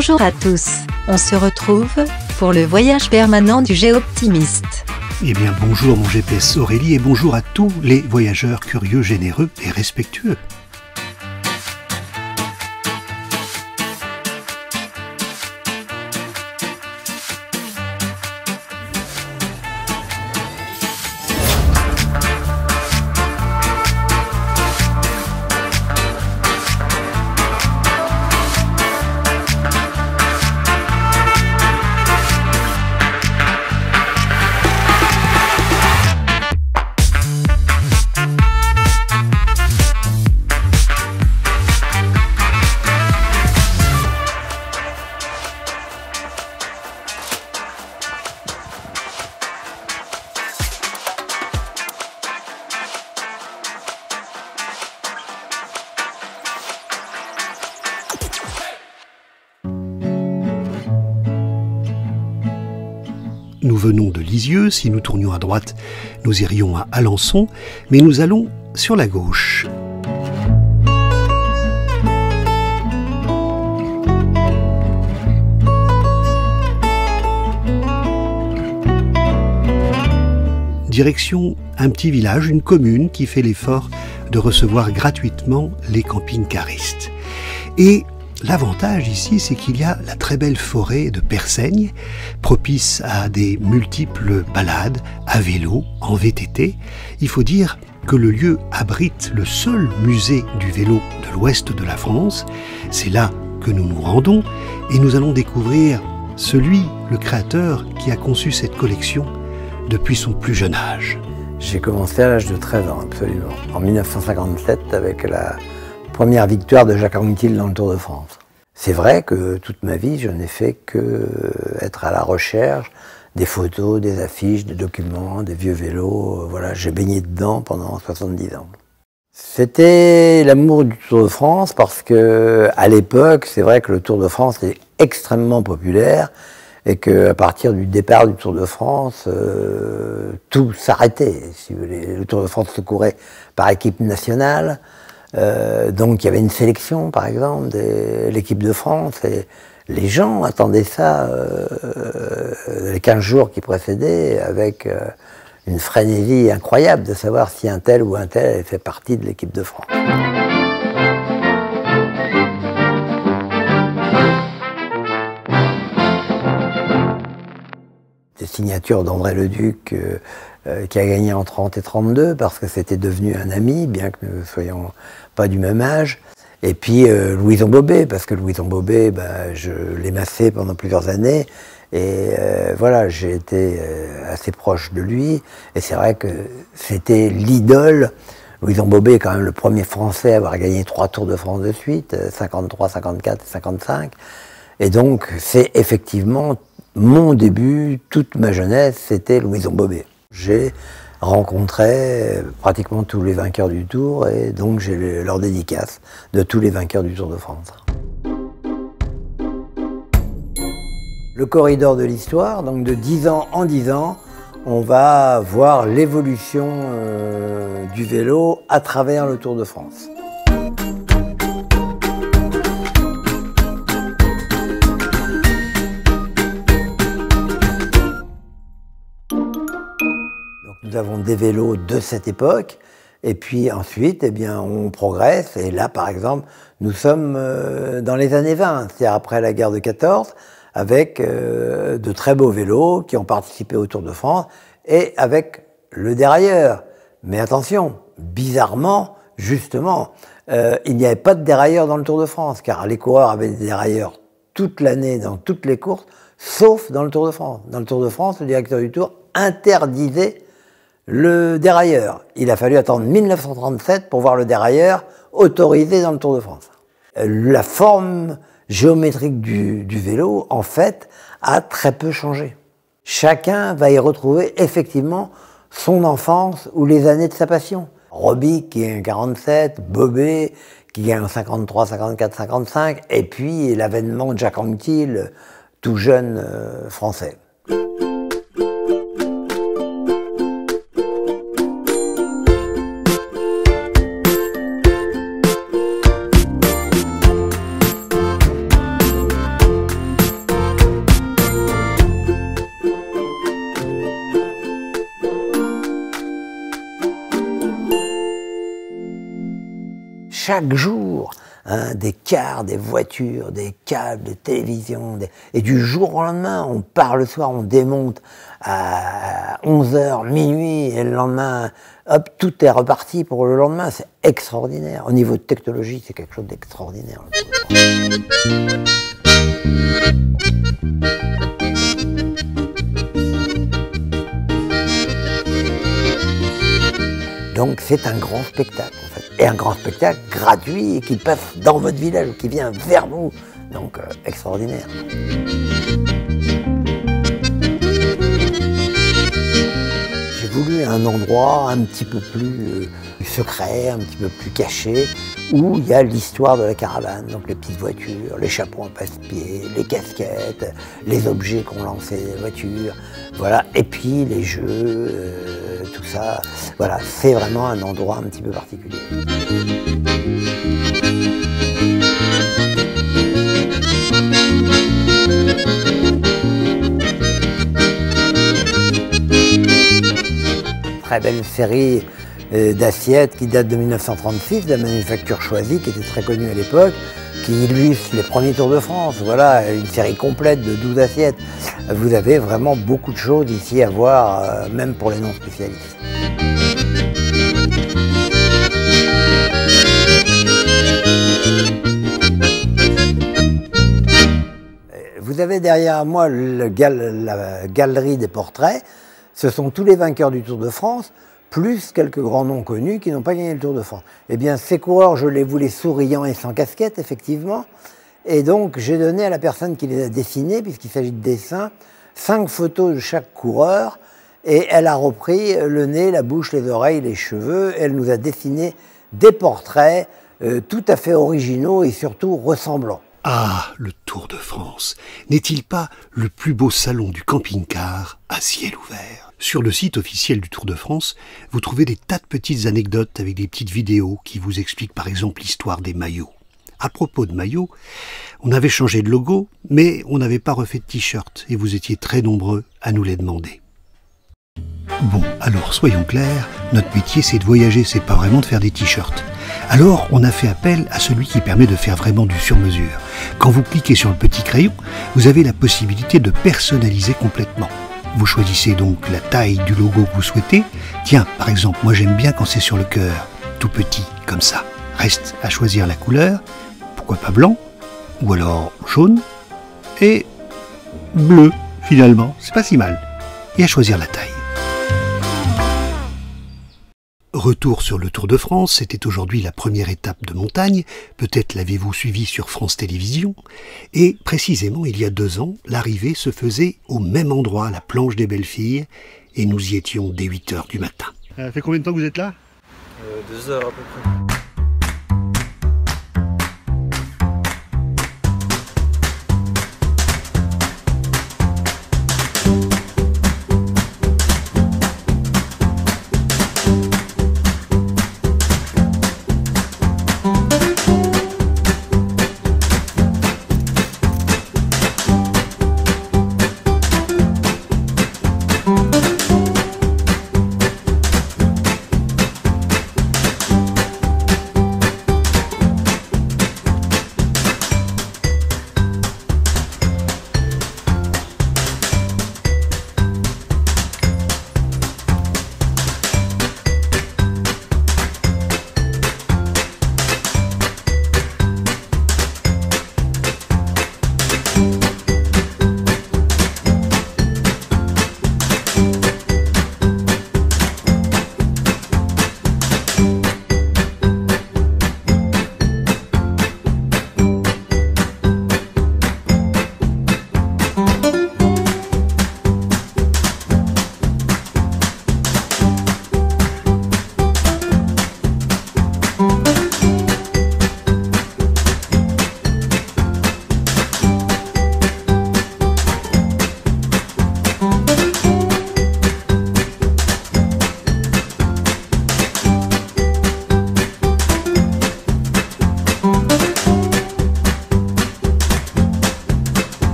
Bonjour à tous, on se retrouve pour le voyage permanent du Géoptimiste. Eh bien bonjour mon GPS Aurélie et bonjour à tous les voyageurs curieux, généreux et respectueux. Nous venons de Lisieux, si nous tournions à droite, nous irions à Alençon, mais nous allons sur la gauche. Direction un petit village, une commune qui fait l'effort de recevoir gratuitement les camping-caristes. Et l'avantage ici, c'est qu'il y a la très belle forêt de Persaigne, propice à des multiples balades, à vélo, en VTT. Il faut dire que le lieu abrite le seul musée du vélo de l'ouest de la France. C'est là que nous nous rendons et nous allons découvrir le créateur qui a conçu cette collection depuis son plus jeune âge. J'ai commencé à l'âge de 13 ans, absolument. En 1957, avec la première victoire de Jacques Anquetil dans le Tour de France. C'est vrai que toute ma vie, je n'ai fait que être à la recherche des photos, des affiches, des documents, des vieux vélos. Voilà, j'ai baigné dedans pendant 70 ans. C'était l'amour du Tour de France parce que, à l'époque, c'est vrai que le Tour de France est extrêmement populaire et qu'à partir du départ du Tour de France, tout s'arrêtait. Si vous voulez. Le Tour de France se courait par équipe nationale. Donc il y avait une sélection par exemple de l'équipe de France et les gens attendaient ça les 15 jours qui précédaient avec une frénésie incroyable de savoir si un tel ou un tel avait fait partie de l'équipe de France. Des signatures d'André Leduc qui a gagné en 30 et 32 parce que c'était devenu un ami, bien que nous ne soyons pas du même âge. Et puis Louison Bobet, parce que Louison Bobet, je l'ai massé pendant plusieurs années. Et voilà, j'ai été assez proche de lui. Et c'est vrai que c'était l'idole. Louison Bobet est quand même le premier Français à avoir gagné 3 Tours de France de suite, 53, 54 et 55. Et donc c'est effectivement mon début, toute ma jeunesse, c'était Louison Bobet. J'ai rencontré pratiquement tous les vainqueurs du Tour et donc j'ai leur dédicace de tous les vainqueurs du Tour de France. Le corridor de l'histoire, donc de 10 ans en 10 ans, on va voir l'évolution du vélo à travers le Tour de France. Nous avons des vélos de cette époque, et puis ensuite, eh bien, on progresse, et là, par exemple, nous sommes dans les années 20, c'est-à-dire après la guerre de 14, avec de très beaux vélos qui ont participé au Tour de France, et avec le dérailleur. Mais attention, bizarrement, justement, il n'y avait pas de dérailleur dans le Tour de France, car les coureurs avaient des dérailleurs toute l'année, dans toutes les courses, sauf dans le Tour de France. Dans le Tour de France, le directeur du Tour interdisait le dérailleur. Il a fallu attendre 1937 pour voir le dérailleur autorisé dans le Tour de France. La forme géométrique du vélo, en fait, a très peu changé. Chacun va y retrouver effectivement son enfance ou les années de sa passion. Robic qui est un 47, Bobet qui gagne en 53, 54, 55, et puis l'avènement de Jacques Anquetil, tout jeune français. chaque jour, hein, des cars, des voitures, des câbles, des télévisions, et du jour au lendemain, on part le soir, on démonte à 11h, minuit, et le lendemain, hop, tout est reparti pour le lendemain. C'est extraordinaire. Au niveau de technologie, c'est quelque chose d'extraordinaire. Donc c'est un grand spectacle, en fait. Et un grand spectacle gratuit et qui passe dans votre village, qui vient vers vous. Donc extraordinaire. J'ai voulu un endroit un petit peu plus secret, un petit peu plus caché, où il y a l'histoire de la caravane, donc les petites voitures, les chapeaux en passe-pied, les casquettes, les objets qu'on lançait des voitures, voilà, et puis les jeux, tout ça, voilà, c'est vraiment un endroit un petit peu particulier. Très belle série d'assiettes qui date de 1936, de la manufacture Choisy, qui était très connue à l'époque, qui illustre les premiers Tours de France. Voilà, une série complète de 12 assiettes. Vous avez vraiment beaucoup de choses ici à voir, même pour les non-spécialistes. Vous avez derrière moi la galerie des portraits. Ce sont tous les vainqueurs du Tour de France, plus quelques grands noms connus qui n'ont pas gagné le Tour de France. Eh bien, ces coureurs, je les voulais souriants et sans casquette, effectivement. Et donc, j'ai donné à la personne qui les a dessinés, puisqu'il s'agit de dessins, 5 photos de chaque coureur. Et elle a repris le nez, la bouche, les oreilles, les cheveux. Elle nous a dessiné des portraits tout à fait originaux et surtout ressemblants. Ah, le Tour de France, n'est-il pas le plus beau salon du camping-car à ciel ouvert? Sur le site officiel du Tour de France, vous trouvez des tas de petites anecdotes avec des petites vidéos qui vous expliquent par exemple l'histoire des maillots. À propos de maillots, on avait changé de logo, mais on n'avait pas refait de t-shirt et vous étiez très nombreux à nous les demander. Bon, alors soyons clairs, notre métier c'est de voyager, c'est pas vraiment de faire des t-shirts. Alors on a fait appel à celui qui permet de faire vraiment du sur-mesure. Quand vous cliquez sur le petit crayon, vous avez la possibilité de personnaliser complètement. Vous choisissez donc la taille du logo que vous souhaitez. Tiens, par exemple, moi j'aime bien quand c'est sur le cœur, tout petit, comme ça. Reste à choisir la couleur, pourquoi pas blanc, ou alors jaune, et bleu finalement, c'est pas si mal. Et à choisir la taille. Retour sur le Tour de France, c'était aujourd'hui la première étape de montagne, peut-être l'avez-vous suivi sur France Télévisions, et précisément il y a 2 ans, l'arrivée se faisait au même endroit, la planche des Belles-Filles, et nous y étions dès 8 h du matin. Ça fait combien de temps que vous êtes là 2 heures à peu près.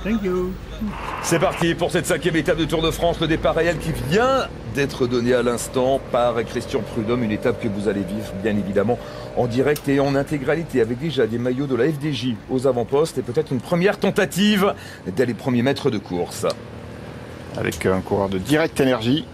Thank you. C'est parti pour cette 5e étape de Tour de France. Le départ réel qui vient d'être donné à l'instant par Christian Prudhomme. Une étape que vous allez vivre, bien évidemment, en direct et en intégralité, avec déjà des maillots de la FDJ aux avant-postes et peut-être une première tentative dès les premiers mètres de course. Avec un coureur de Direct Energy